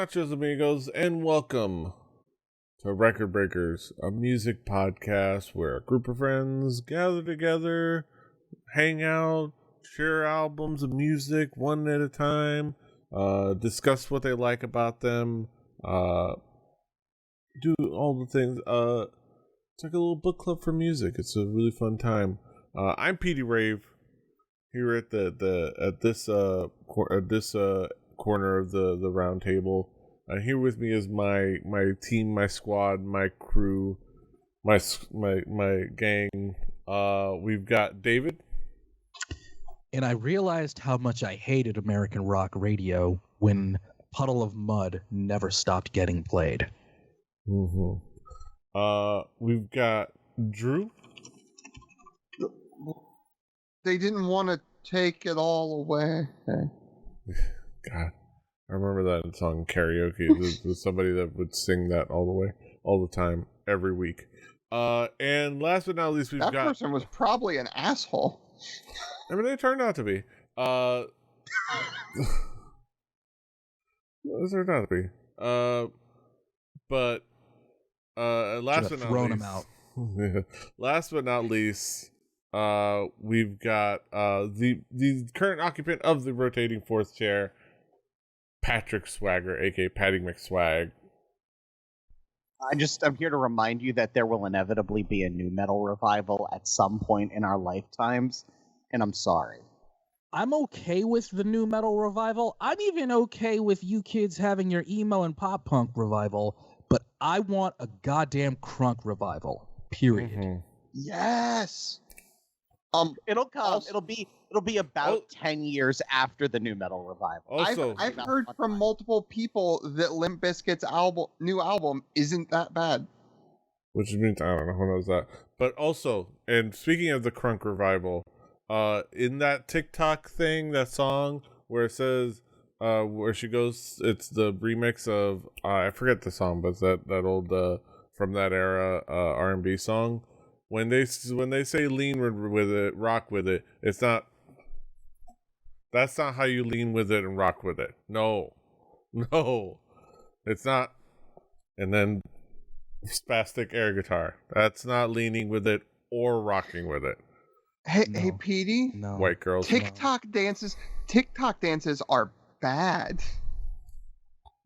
nachos, amigos, and welcome to Record Breakers, a music podcast where a group of friends gather together, hang out, share albums of music one at a time, discuss what they like about them, do all the things. It's like a little book club for music. It's a really fun time. I'm Petey Rave here at this corner of the round table. Here with me is my team, my squad, my crew, my gang. We've got David. And I realized how much I hated American rock radio when Puddle of Mud never stopped getting played. Mm-hmm. We've got Drew. They didn't want to take it all away. God, I remember that song karaoke. There's somebody that would sing that all the time, every week. And last but not least, that person was probably an asshole. I mean, they turned out to be. They turned out to be. But last but not least, last but not least, we've got the current occupant of the rotating fourth chair, Patrick Swagger, aka Patty McSwag. I'm here to remind you that there will inevitably be a new metal revival at some point in our lifetimes, and I'm sorry. I'm okay with the new metal revival. I'm even okay with you kids having your emo and pop punk revival, but I want a goddamn crunk revival. Period. Mm-hmm. Yes. It'll come. Also, it'll be about 10 years after the new metal revival. Also, I've heard from multiple people that Limp Bizkit's new album isn't that bad. Which means I don't know who knows that. But also, and speaking of the crunk revival, in that TikTok thing, that song where it says where she goes, it's the remix of I forget the song, but it's that old from that era R&B song. When they say lean with it, rock with it, it's not. That's not how you lean with it and rock with it. No, it's not. And then spastic air guitar. That's not leaning with it or rocking with it. Hey, Petey. No. White girls. TikTok dances are bad.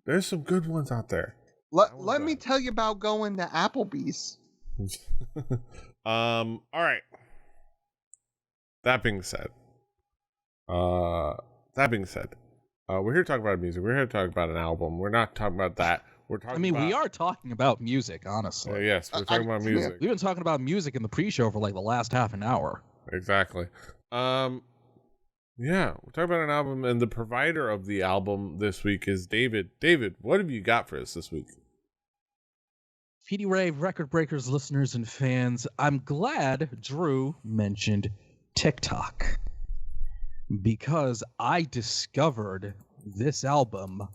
There's some good ones out there. Let me tell you about going to Applebee's. All right. That being said, we're here to talk about music. We're here to talk about an album. We're not talking about that. We're talking. We are talking about music, honestly. Yes, we're talking about music. We've been talking about music in the pre-show for like the last half an hour. Exactly. We're talking about an album, and the provider of the album this week is David. David, what have you got for us this week? PD Rave, Record Breakers listeners and fans, I'm glad Drew mentioned TikTok because I discovered this album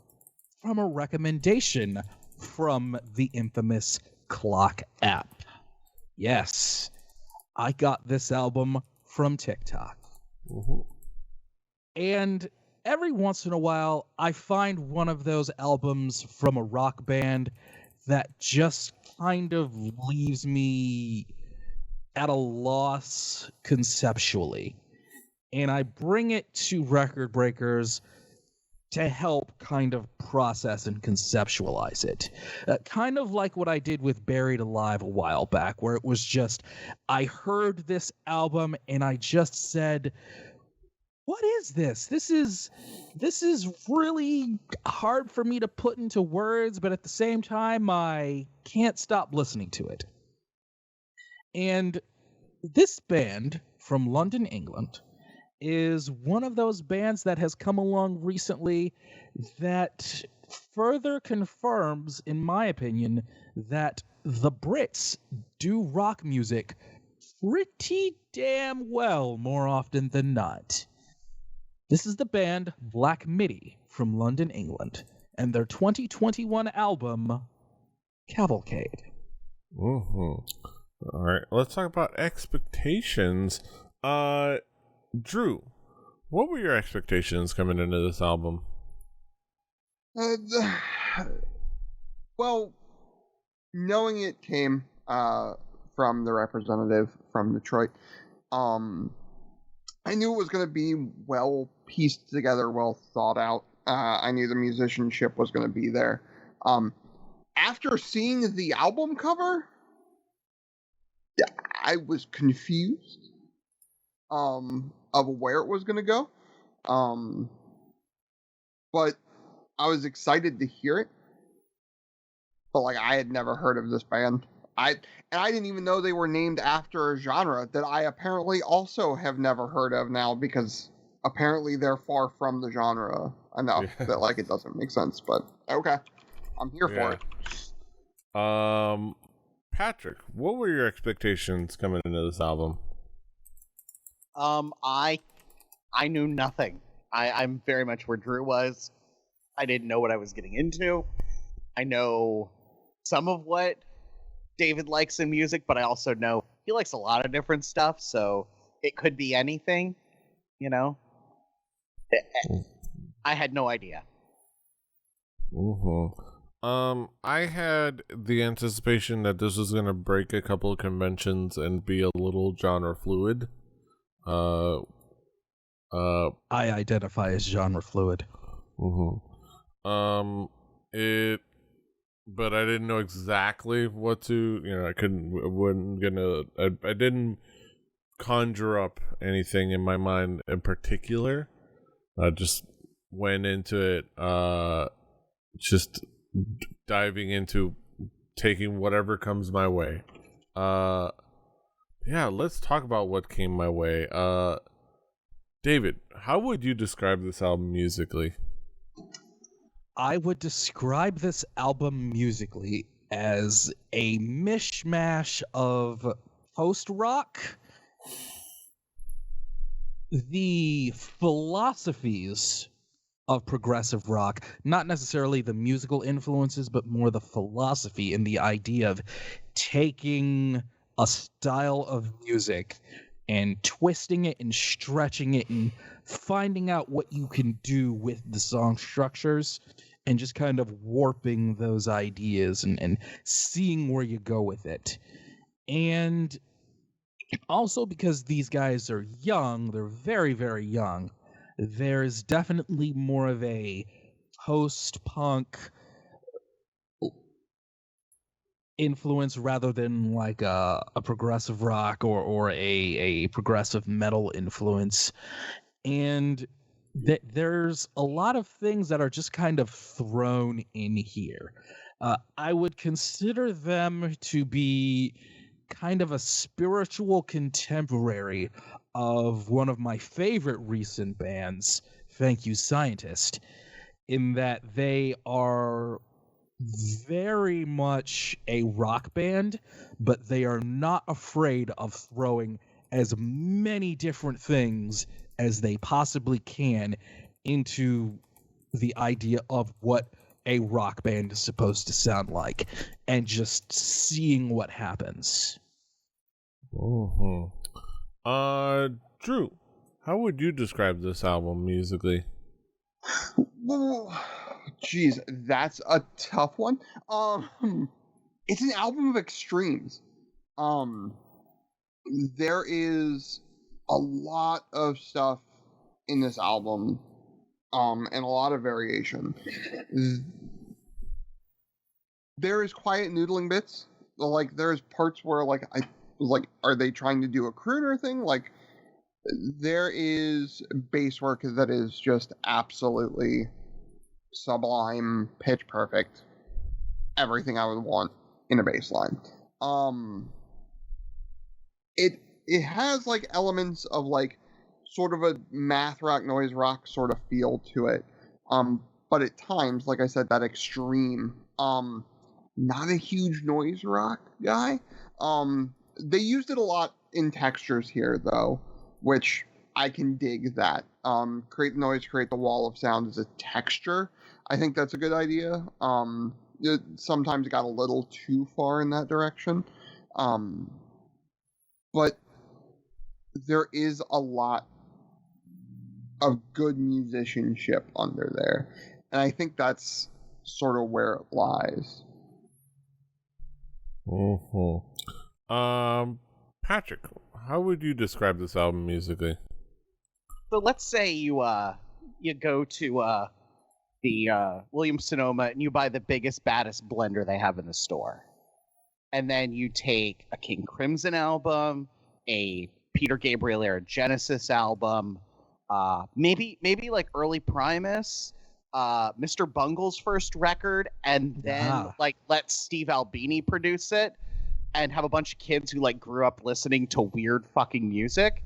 from a recommendation from the infamous Clock app. Yes, I got this album from TikTok. Mm-hmm. And every once in a while, I find one of those albums from a rock band that just kind of leaves me at a loss conceptually. And I bring it to Record Breakers to help kind of process and conceptualize it. Kind of like what I did with Buried Alive a while back, where it was just, I heard this album and I just said, what is this? This is really hard for me to put into words, but at the same time, I can't stop listening to it. And this band from London, England, is one of those bands that has come along recently that further confirms, in my opinion, that the Brits do rock music pretty damn well more often than not. This is the band Black Midi from London, England, and their 2021 album, Cavalcade. Mm-hmm. All right, let's talk about expectations. Drew, what were your expectations coming into this album? Well, knowing it came from the representative from Detroit, I knew it was going to be well pieced together, well thought out. I knew the musicianship was going to be there. After seeing the album cover, I was confused of where it was going to go. But I was excited to hear it. But like, I had never heard of this band. I didn't even know they were named after a genre that I apparently also have never heard of now, because apparently they're far from the genre enough that like it doesn't make sense. But okay, I'm here for it. Patrick, what were your expectations coming into this album? I knew nothing. I'm very much where Drew was. I didn't know what I was getting into. I know some of what David likes in music, but I also know he likes a lot of different stuff, so it could be anything, you know? I had no idea. I had the anticipation that this was going to break a couple of conventions and be a little genre fluid. I identify as genre fluid. But I didn't know exactly what to, I didn't conjure up anything in my mind in particular. I just went into it, just diving into taking whatever comes my way. Let's talk about what came my way. David, how would you describe this album musically? I would describe this album musically as a mishmash of post-rock, the philosophies of progressive rock, not necessarily the musical influences, but more the philosophy and the idea of taking a style of music and twisting it and stretching it and finding out what you can do with the song structures and just kind of warping those ideas and seeing where you go with it. And also because these guys are young, they're very, very young, there's definitely more of a post-punk influence rather than like a progressive rock or a progressive metal influence. And there's a lot of things that are just kind of thrown in here. I would consider them to be kind of a spiritual contemporary of one of my favorite recent bands, Thank You Scientist, in that they are very much a rock band, but they are not afraid of throwing as many different things as they possibly can into the idea of what a rock band is supposed to sound like and just seeing what happens. Drew, how would you describe this album musically? Jeez, that's a tough one. It's an album of extremes. There is a lot of stuff in this album, and a lot of variation. There is quiet noodling bits. Like, there's parts where, like, I was like, are they trying to do a crooner thing? Like, there is bass work that is just absolutely sublime, pitch perfect, everything I would want in a bass line. It has like elements of like sort of a math rock, noise rock sort of feel to it. But at times, like I said, that extreme. Not a huge noise rock guy. They used it a lot in textures here though, which I can dig that. Create the noise, create the wall of sound as a texture. I think that's a good idea. Sometimes it got a little too far in that direction. But there is a lot of good musicianship under there. And I think that's sort of where it lies. Patrick, how would you describe this album musically? So let's say you go to the Williams-Sonoma and you buy the biggest, baddest blender they have in the store. And then you take a King Crimson album, a Peter Gabriel era Genesis album, maybe like early Primus, Mr. Bungle's first record, and then like let Steve Albini produce it and have a bunch of kids who like grew up listening to weird fucking music,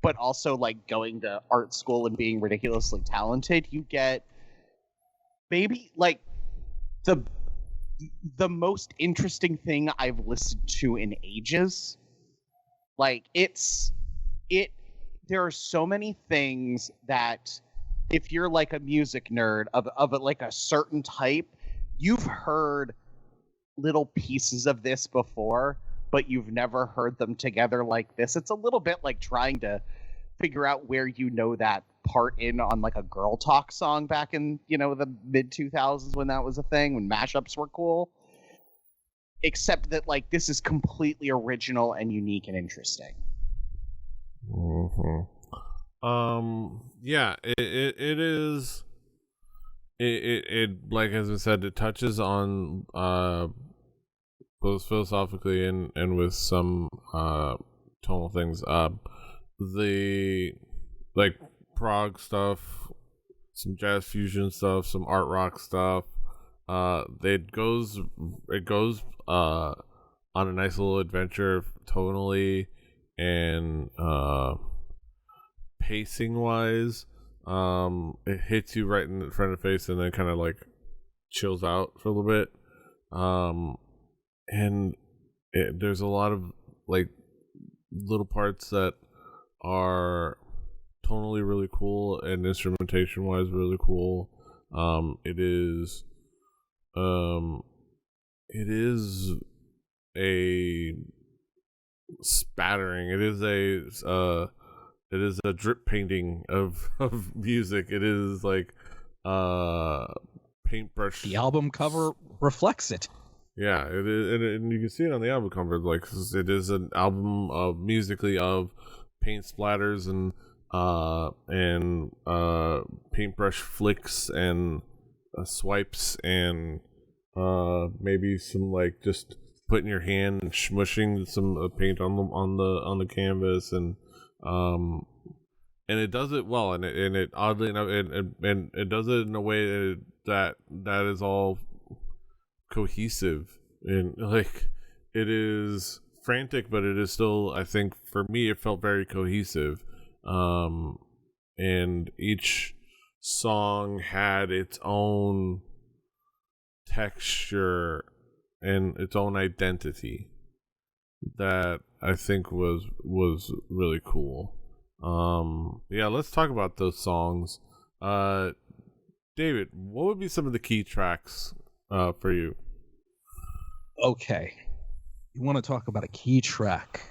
but also like going to art school and being ridiculously talented. You get maybe like the most interesting thing I've listened to in ages. Like there are so many things that if you're like a music nerd of like a certain type, you've heard little pieces of this before, but you've never heard them together like this. It's a little bit like trying to figure out where you know that part in on like a Girl Talk song back in, the mid 2000s when that was a thing, when mashups were cool. Except that like this is completely original and unique and interesting. Yeah, it is. It like as I said, it touches on both philosophically and with some tonal things. The like prog stuff, some jazz fusion stuff, some art rock stuff. It goes on a nice little adventure tonally and pacing wise. It hits you right in front of the face and then kind of like chills out for a little bit. And there's a lot of like little parts that are tonally really cool and instrumentation wise really cool. It is a spattering. It is a drip painting of music. It is like paintbrush. The album cover reflects it. Yeah, it is, and you can see it on the album cover. Like it is an album of musically of paint splatters and paintbrush flicks and swipes and maybe some like just putting your hand and smushing some paint on the canvas and it does it well and it oddly enough and it does it in a way that is all cohesive and like it is frantic, but it is still, I think for me it felt very cohesive. And each song had its own texture and its own identity that I think was really cool. Yeah, let's talk about those songs. David, what would be some of the key tracks for you? Okay. You want to talk about a key track.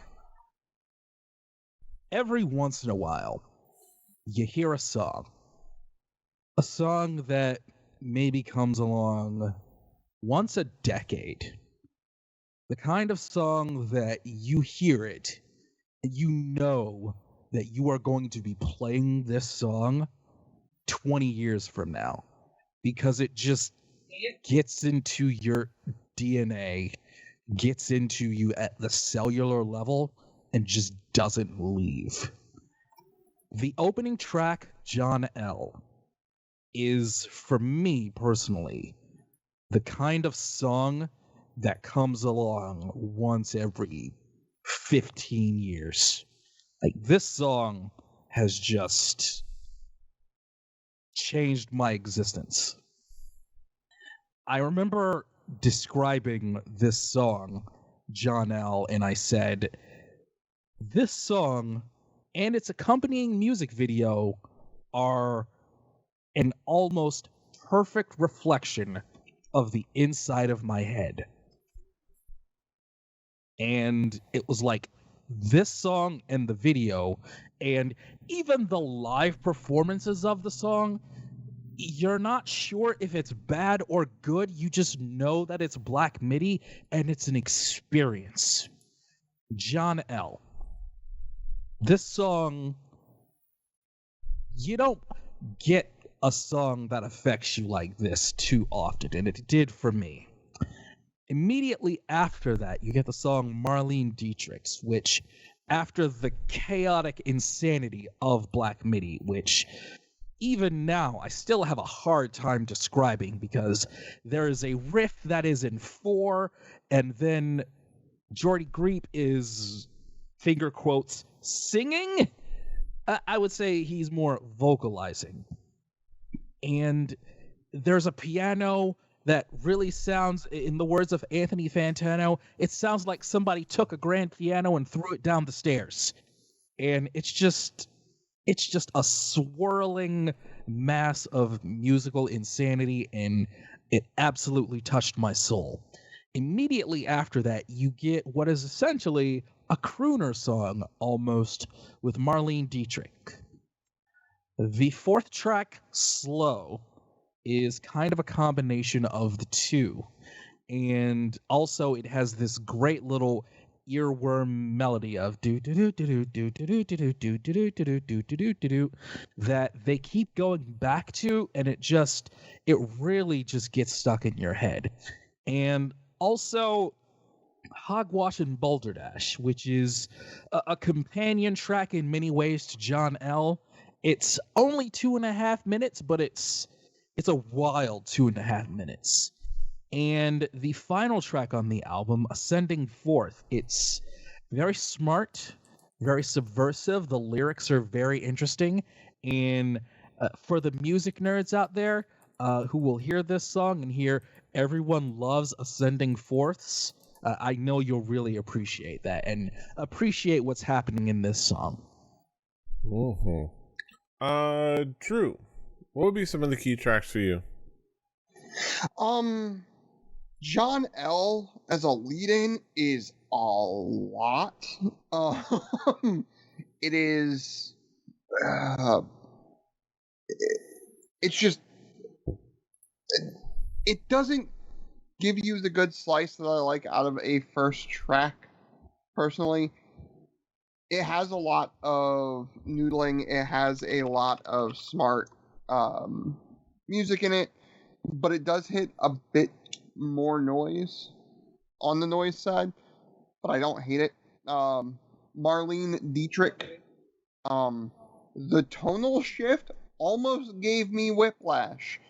Every once in a while, you hear a song that maybe comes along once a decade. The kind of song that you hear it, and you know that you are going to be playing this song 20 years from now because it just gets into your DNA, gets into you at the cellular level, and just doesn't leave. The opening track, John L., is, for me personally, the kind of song that comes along once every 15 years. Like, this song has just changed my existence. I remember describing this song, John L., and I said, this song and its accompanying music video are an almost perfect reflection of the inside of my head. And it was like this song and the video and even the live performances of the song you're not sure if it's bad or good. You just know that it's Black MIDI, and it's an experience. John L. This song, you don't get a song that affects you like this too often, and it did for me. Immediately after that, you get the song Marlene Dietrich's, which, after the chaotic insanity of Black MIDI, which even now I still have a hard time describing, because there is a riff that is in 4, and then Jordy Greep is, finger quotes, singing? I would say he's more vocalizing. And there's a piano that really sounds, in the words of Anthony Fantano, it sounds like somebody took a grand piano and threw it down the stairs. And it's just a swirling mass of musical insanity, and it absolutely touched my soul. Immediately after that, you get what is essentially a crooner song, almost, with Marlene Dietrich. The 4th track, Slow, is kind of a combination of the two. And also it has this great little earworm melody of do do do do do do do do do do do do do do do do that they keep going back to, and it really just gets stuck in your head. And also Hogwash and Balderdash, which is a companion track in many ways to John L. It's only 2.5 minutes, but it's a wild 2.5 minutes. And the final track on the album, Ascending Forth, it's very smart, very subversive. The lyrics are very interesting. And for the music nerds out there who will hear this song and hear everyone loves Ascending Forths, I know you'll really appreciate that and appreciate what's happening in this song. Mm-hmm. Drew, what would be some of the key tracks for you? John L. as a lead-in is a lot. It is. It's just. It doesn't give you the good slice that I like out of a first track, personally. It has a lot of noodling. It has a lot of smart music in it, but it does hit a bit more noise on the noise side, but I don't hate it. Marlene Dietrich, the tonal shift almost gave me whiplash,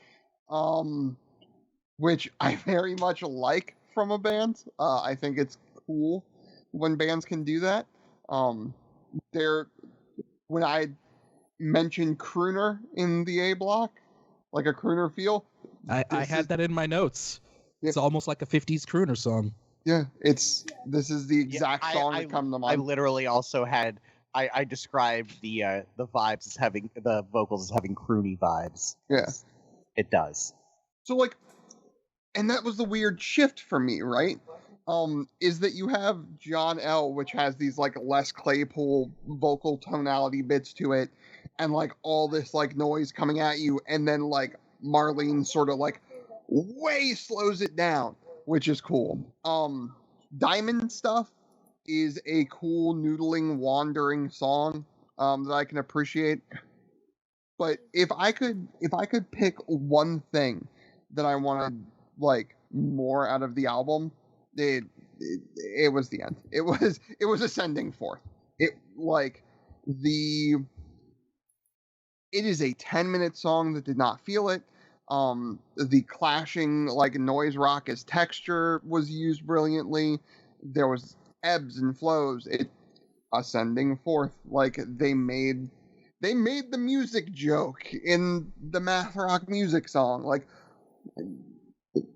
which I very much like from a band. I think it's cool when bands can do that. When I mentioned crooner in the A block, like a crooner feel, I had that in my notes. It's almost like a 50s crooner song. Yeah, this is the exact song that comes to mind. I literally also had I described the vibes as having the vocals as having croony vibes. Yeah, it does. So and that was the weird shift for me, right? Is that you have John L., which has these Les Claypool vocal tonality bits to it, and all this noise coming at you, and then Marlene sort of way slows it down, which is cool. Diamond Stuff is a cool noodling wandering song that I can appreciate. But if I could pick one thing that I wanted more out of the album, it was the end. It was Ascending Forth. It is a 10-minute song that did not feel it. The clashing noise rock as texture was used brilliantly. There was ebbs and flows. Ascending Forth, they made the music joke in the math rock music song.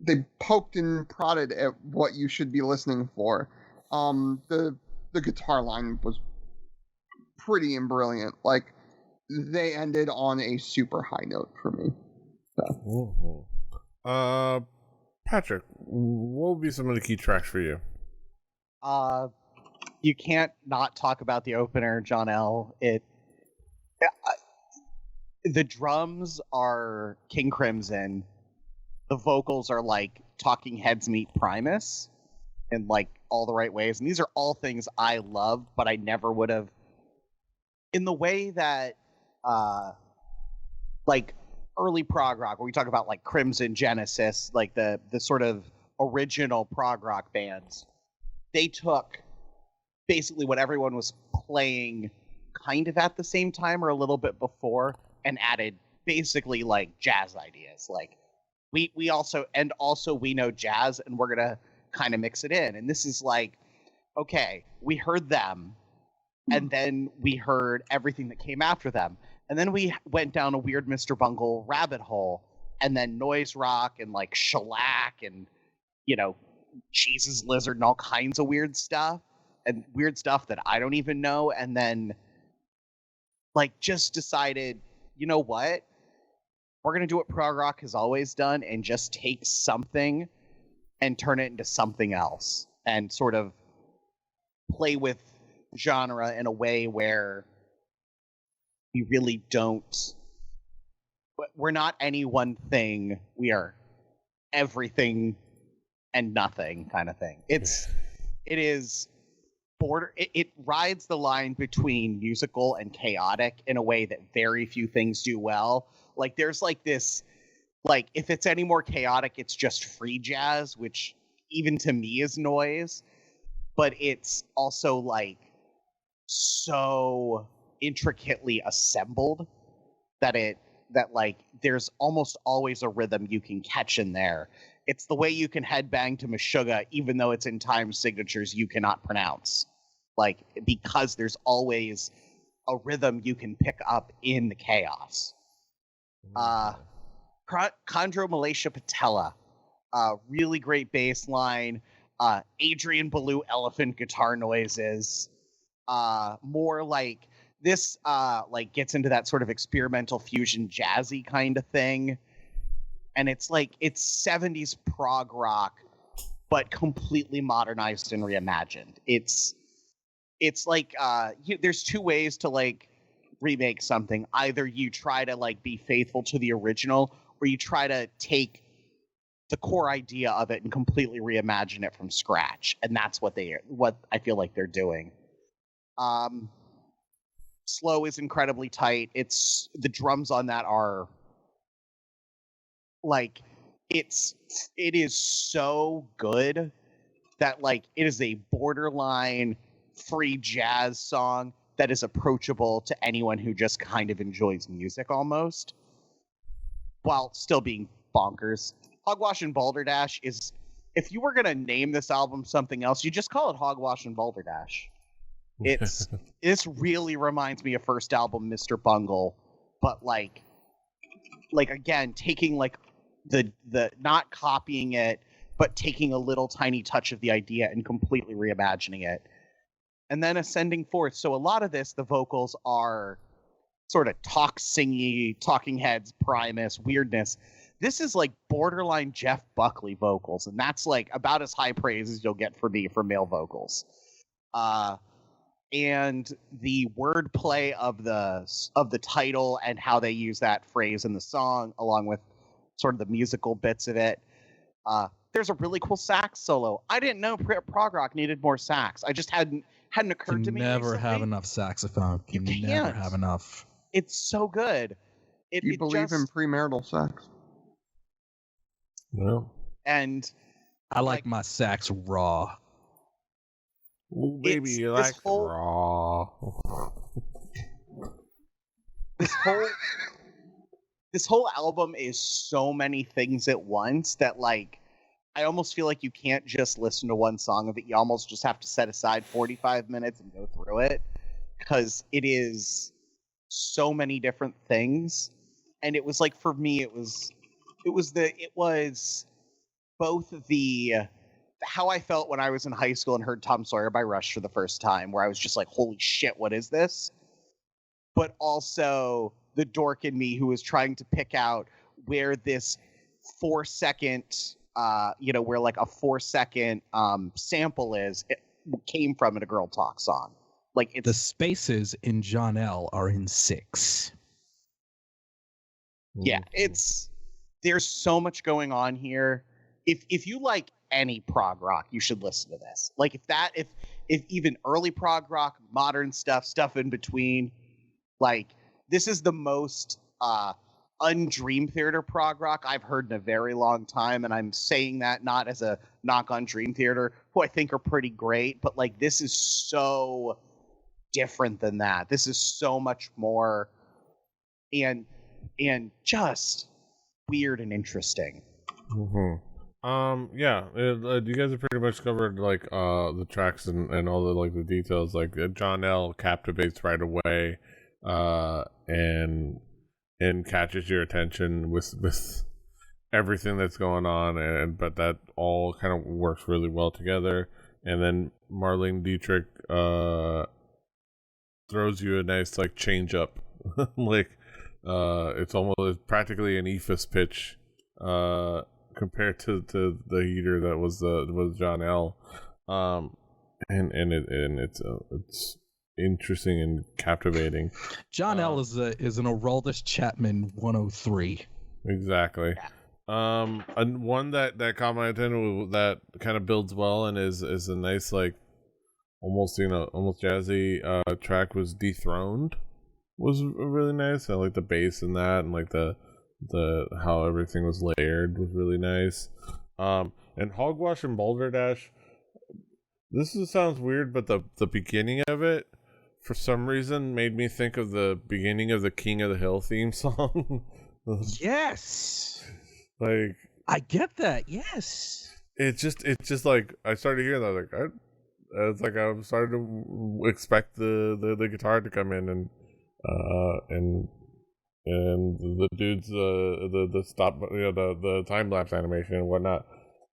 They poked and prodded at what you should be listening for. The guitar line was pretty and brilliant. They ended on a super high note for me. So. Patrick, what would be some of the key tracks for you? You can't not talk about the opener, John L. the drums are King Crimson. The vocals are like Talking Heads meet Primus in like all the right ways. And these are all things I love, but I never would have, in the way that like early prog rock, where we talk about like Crimson, Genesis, like the sort of original prog rock bands, they took basically what everyone was playing kind of at the same time or a little bit before and added basically like jazz ideas. Like we also we know jazz and we're gonna kind of mix it in. And this is like, okay, we heard them and then we heard everything that came after them. And then we went down a weird Mr. Bungle rabbit hole, and then noise rock and like shellac and, you know, Jesus Lizard and all kinds of weird stuff that I don't even know. And then like just decided, you know what? We're going to do what prog rock has always done and just take something and turn it into something else and sort of play with genre in a way where we really don't. We're not any one thing. We are everything and nothing kind of thing. It is border. It rides the line between musical and chaotic in a way that very few things do well. Like there's like this, like if it's any more chaotic, it's just free jazz, which even to me is noise. But it's also like so intricately assembled that like there's almost always a rhythm you can catch in there. It's the way you can headbang to Meshuggah even though it's in time signatures you cannot pronounce, like because there's always a rhythm you can pick up in the chaos. Chondro Malaysia Patella, really great bass line, Adrian Ballou elephant guitar noises, more like this like gets into that sort of experimental fusion jazzy kind of thing. And it's like it's 70s prog rock, but completely modernized and reimagined. It's like there's two ways to like remake something. Either you try to like be faithful to the original, or you try to take the core idea of it and completely reimagine it from scratch. And that's what I feel like they're doing. Slow is incredibly tight. It's the drums on that are like it is so good that like it is a borderline free jazz song that is approachable to anyone who just kind of enjoys music almost, while still being bonkers. Hogwash and Balderdash is, if you were going to name this album something else, you just call it Hogwash and Balderdash. This really reminds me of first album Mr. Bungle, but like again, taking like the not copying it, but taking a little tiny touch of the idea and completely reimagining it. And then ascending forth. So a lot of this, the vocals are sort of singy, Talking Heads, Primus, weirdness. This is like borderline Jeff Buckley vocals, and that's like about as high praise as you'll get for me for male vocals. And the wordplay of the title and how they use that phrase in the song, along with sort of the musical bits of it. There's a really cool sax solo. I didn't know prog rock needed more sax. I just hadn't occurred to me. Never recently. have enough saxophone. You can't never have enough. It's so good. You believe in premarital sex? No. And I like my sax raw. Ooh, baby, you like raw. This whole album is so many things at once that like I almost feel like you can't just listen to one song of it. You almost just have to set aside 45 minutes and go through it, because it is so many different things. And it was like, for me, it was both the how I felt when I was in high school and heard Tom Sawyer by Rush for the first time, where I was just like, holy shit, what is this? But also the dork in me who was trying to pick out where this 4-second, where like a 4-second sample it came from in a Girl Talk song. Like the spaces in John L. are in 6. Yeah, there's so much going on here. If you like any prog rock, you should listen to this. Like if even early prog rock, modern stuff in between, like this is the most un-Dream Theater prog rock I've heard in a very long time, and I'm saying that not as a knock on Dream Theater, who I think are pretty great, but like this is so different than that. This is so much more and just weird and interesting. Yeah, you guys have pretty much covered like the tracks and all the like the details. Like John L captivates right away, and catches your attention with everything that's going on, but that all kind of works really well together. And then Marlene Dietrich throws you a nice like change up, like it's almost practically an ephus pitch compared to the heater that was John L. It's interesting and captivating. John L is an Aroldis Chapman 103. Exactly. And one that caught my attention that kind of builds well and is a nice like almost jazzy track was Dethroned. Was really nice. I like the bass in that, and like the how everything was layered was really nice. And Hogwash and Balderdash. Sounds weird, but the beginning of it, for some reason, made me think of the beginning of the King of the Hill theme song. Yes, like I get that. Yes, it's just like I started hearing that. It's like I started to expect the guitar to come in and the dude's the stop, the time lapse animation and whatnot.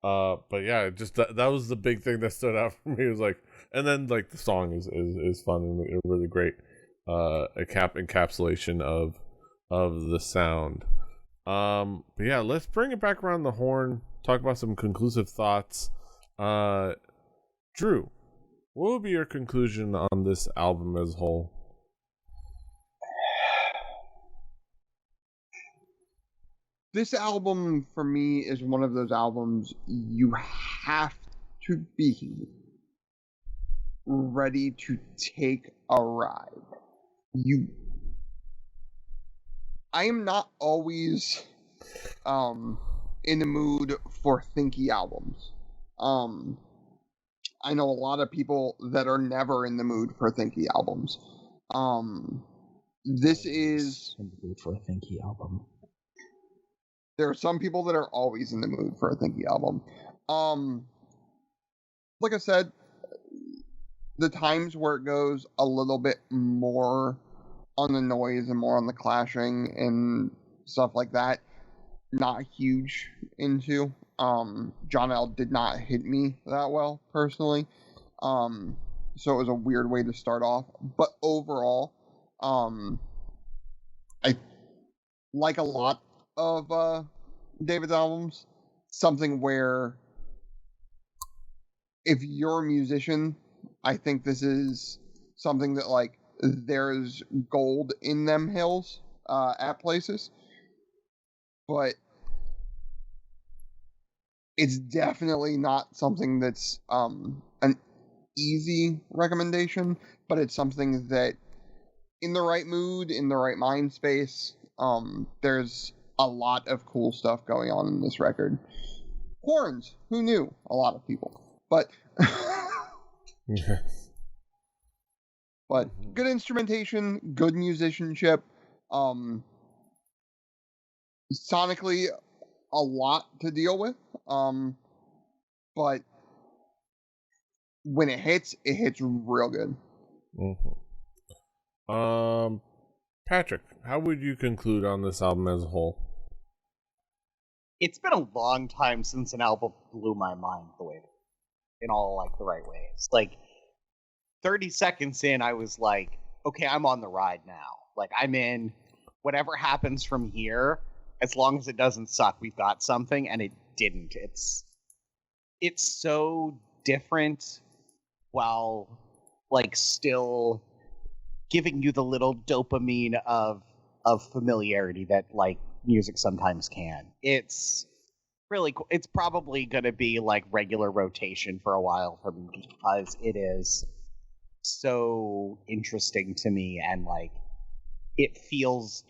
But yeah, just that was the big thing that stood out for me. It was like, and then like the song is fun and really great encapsulation of the sound. But yeah, let's bring it back around the horn. Talk about some conclusive thoughts. Drew, what would be your conclusion on this album as a whole? This album, for me, is one of those albums you have to be ready to take a ride. I am not always in the mood for thinky albums. I know a lot of people that are never in the mood for thinky albums. This is in the mood for a thinky album. There are some people that are always in the mood for a thinky album. Like I said, the times where it goes a little bit more on the noise and more on the clashing and stuff like that, not huge into. John L did not hit me that well personally. So it was a weird way to start off. But overall, I like a lot of David's albums, something where if you're a musician, I think this is something that like there's gold in them hills at places, but it's definitely not something that's an easy recommendation, but it's something that in the right mood, in the right mind space, there's a lot of cool stuff going on in this record. Horns, who knew? A lot of people. But Yes. But good instrumentation, good musicianship, sonically a lot to deal with. But when it hits real good. Patrick, how would you conclude on this album as a whole? It's been a long time since an album blew my mind the way, in all like the right ways. Like 30 seconds in, I was like, okay, I'm on the ride now. Like I'm in. Whatever happens from here, as long as it doesn't suck, we've got something, and it didn't. It's so different while like still giving you the little dopamine of familiarity that like music sometimes can. It's really cool. It's probably going to be like regular rotation for a while for me because it is so interesting to me, and like it feels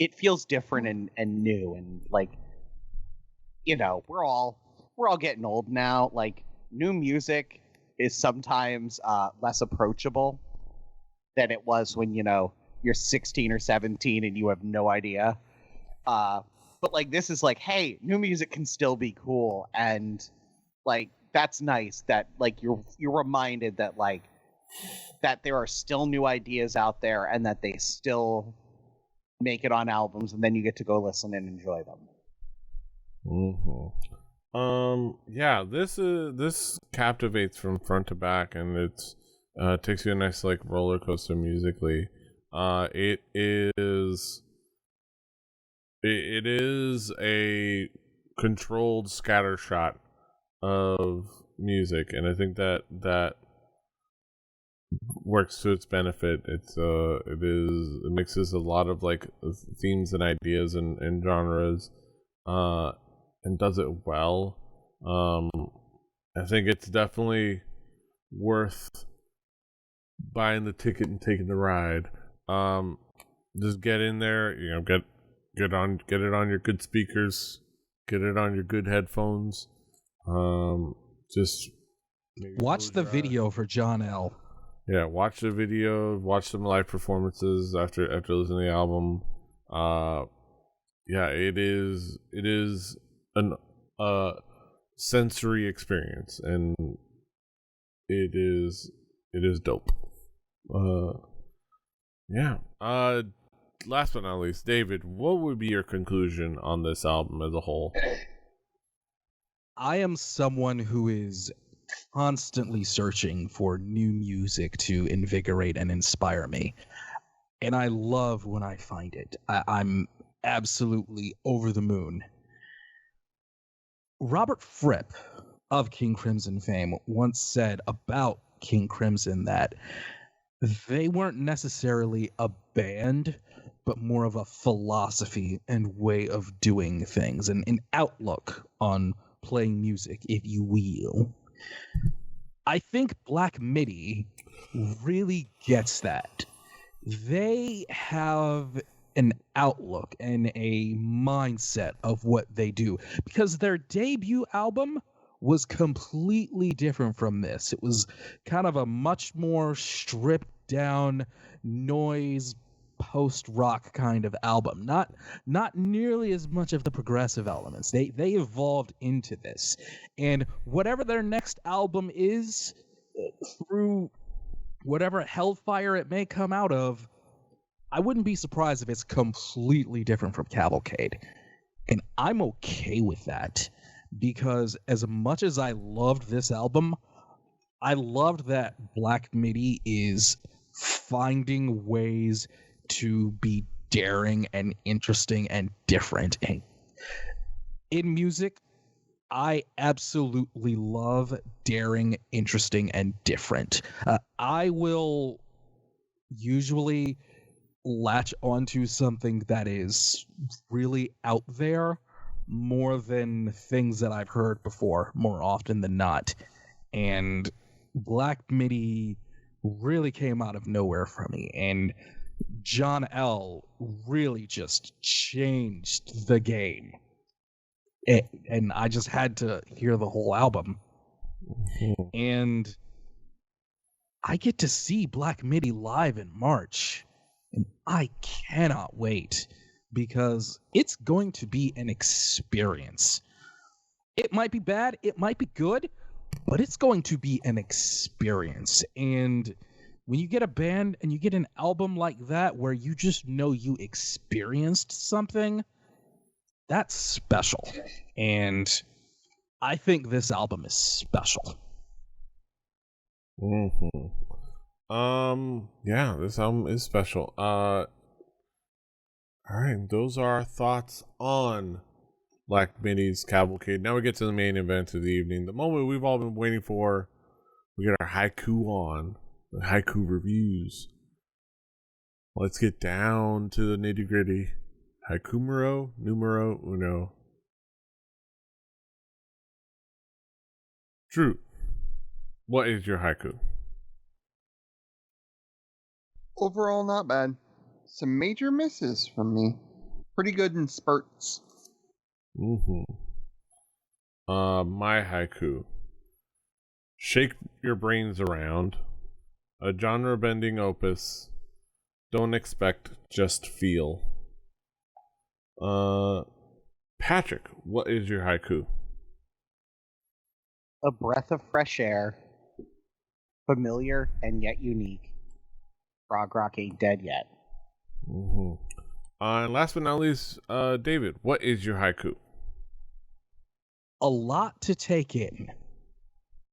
different and new, and like, you know, we're all getting old now. Like, new music is sometimes less approachable than it was when, you know, you're 16 or 17 and you have no idea. But like, this is like, hey, new music can still be cool, and like that's nice that like you're reminded that like that there are still new ideas out there and that they still make it on albums, and then you get to go listen and enjoy them. Yeah, this captivates from front to back, and it's takes you a nice like roller coaster musically. It is a controlled scatter shot of music, and I think that works to its benefit. It mixes a lot of like themes and ideas and genres, and does it well. I think it's definitely worth buying the ticket and taking the ride. Just get in there, you know, get it on your good speakers, get it on your good headphones. Just watch the video for John L. Yeah, watch the video, watch some live performances after listening to the album. Yeah, it is an sensory experience, and it is dope. Yeah. Last but not least, David, what would be your conclusion on this album as a whole? I am someone who is constantly searching for new music to invigorate and inspire me, and I love when I find it. I'm absolutely over the moon. Robert Fripp of King Crimson fame once said about King Crimson that they weren't necessarily a band, but more of a philosophy and way of doing things, and an outlook on playing music, if you will. I think Black Midi really gets that. They have an outlook and a mindset of what they do, because their debut album was completely different from this. It was kind of a much more stripped down noise post-rock kind of album. Not nearly as much of the progressive elements. They evolved into this. And whatever their next album is, through whatever hellfire it may come out of, I wouldn't be surprised if it's completely different from Cavalcade. And I'm okay with that, because as much as I loved this album, I loved that Black Midi is finding ways to be daring and interesting and different. And in music, I absolutely love daring, interesting, and different. I will usually latch onto something that is really out there more than things that I've heard before, more often than not. And Black Midi really came out of nowhere for me, and John L. really just changed the game. And I just had to hear the whole album. And I get to see Black Midi live in March, and I cannot wait, because it's going to be an experience. It might be bad, it might be good, but it's going to be an experience. And when you get a band and you get an album like that where you just know you experienced something, that's special. And I think this album is special. Yeah, this album is special. All right, those are our thoughts on Black Midi's Cavalcade. Now we get to the main event of the evening, the moment we've all been waiting for. We get our haiku on, the Haiku Reviews. Let's get down to the nitty-gritty. Haiku numero uno. Drew, what is your haiku? Overall, not bad. Some major misses from me. Pretty good in spurts. Mm-hmm. My haiku. Shake your brains around. A genre-bending opus. Don't expect, just feel. Patrick, what is your haiku? A breath of fresh air, familiar and yet unique. Frog Rock ain't dead yet. Mm-hmm. And last but not least, David, what is your haiku? A lot to take in,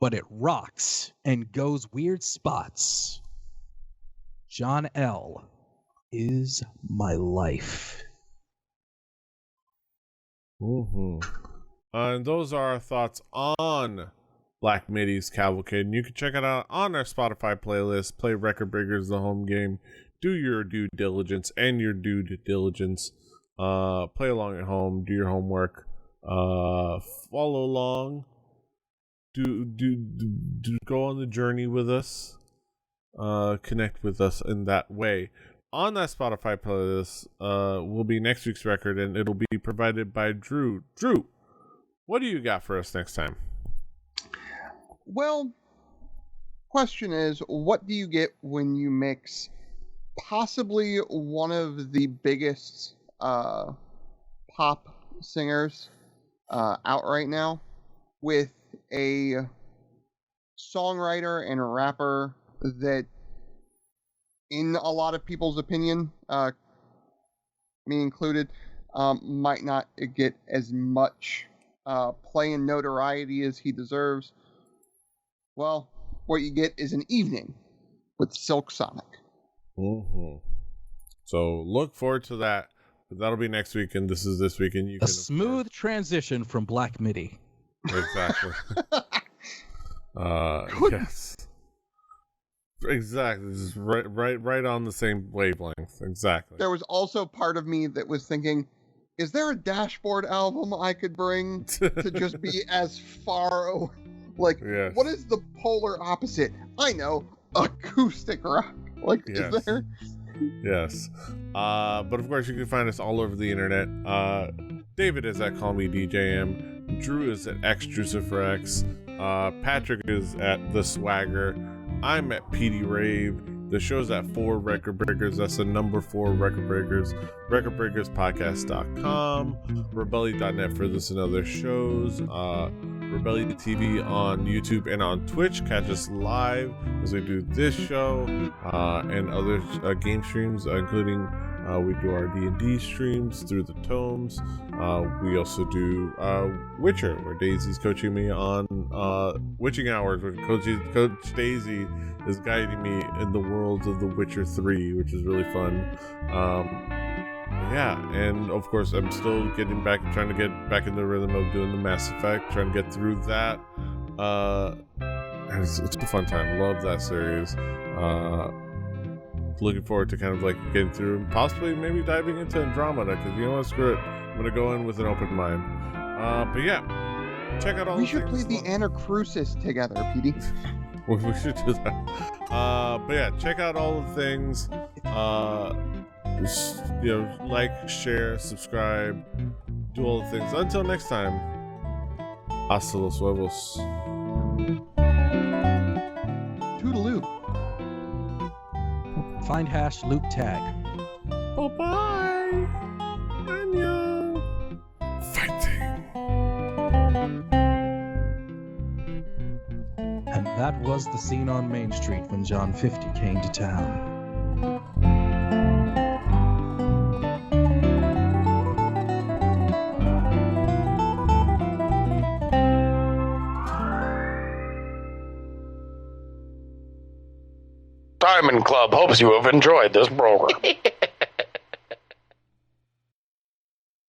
but it rocks and goes weird spots. John L. is my life. Mm-hmm. And those are our thoughts on Black Midi's Cavalcade. And you can check it out on our Spotify playlist. Play Record Breakers, the home game. Do your due diligence and your due diligence. Play along at home. Do your homework. Follow along. Do go on the journey with us. Connect with us in that way. On that Spotify playlist will be next week's record, and it'll be provided by Drew. Drew, what do you got for us next time? Well, question is, what do you get when you mix possibly one of the biggest pop singers out right now with a songwriter and a rapper that, in a lot of people's opinion, me included, might not get as much play and notoriety as he deserves? Well, what you get is an evening with Silk Sonic. Mm-hmm. So look forward to that. That'll be next week, and this is this week, and you A smooth transition from Black Midi. Exactly. Yes. Exactly. This is right on the same wavelength. Exactly. There was also part of me that was thinking, is there a Dashboard album I could bring to just be as far away? Like, yes. What is the polar opposite? I know, acoustic rock. Like, Yes. Is there? Yes. But of course, you can find us all over the internet. David is at Call Me DJM. Drew is at XDruciferX. Patrick is at The Swagger. I'm at PD Rave. The show's at 4 Record Breakers. That's the number 4 Record Breakers. RecordBreakersPodcast.com. Rebelli.net for this and other shows. Rebelli TV on YouTube and on Twitch. Catch us live as we do this show and other game streams, including we do our D&D streams through the tomes. We also do Witcher, where Daisy's coaching me on witching hours, where Coach Daisy is guiding me in the worlds of The Witcher 3, which is really fun. Yeah, and of course I'm still trying to get back in the rhythm of doing the Mass Effect, trying to get through that. It's a fun time. Love that series. Looking forward to kind of like getting through and possibly maybe diving into Andromeda, because you know what, screw it, I'm gonna go in with an open mind. But yeah, check out all We the should play things. the Anacrusis together, PD. We should do that. But yeah, check out all the things. Like, share, subscribe, do all the things. Until next time, hasta los huevos. Toodaloo. Find hash loop tag. Bye-bye. Annyeong. Fighting. And that was the scene on Main Street when John 50 came to town. Diamond Club hopes you have enjoyed this program.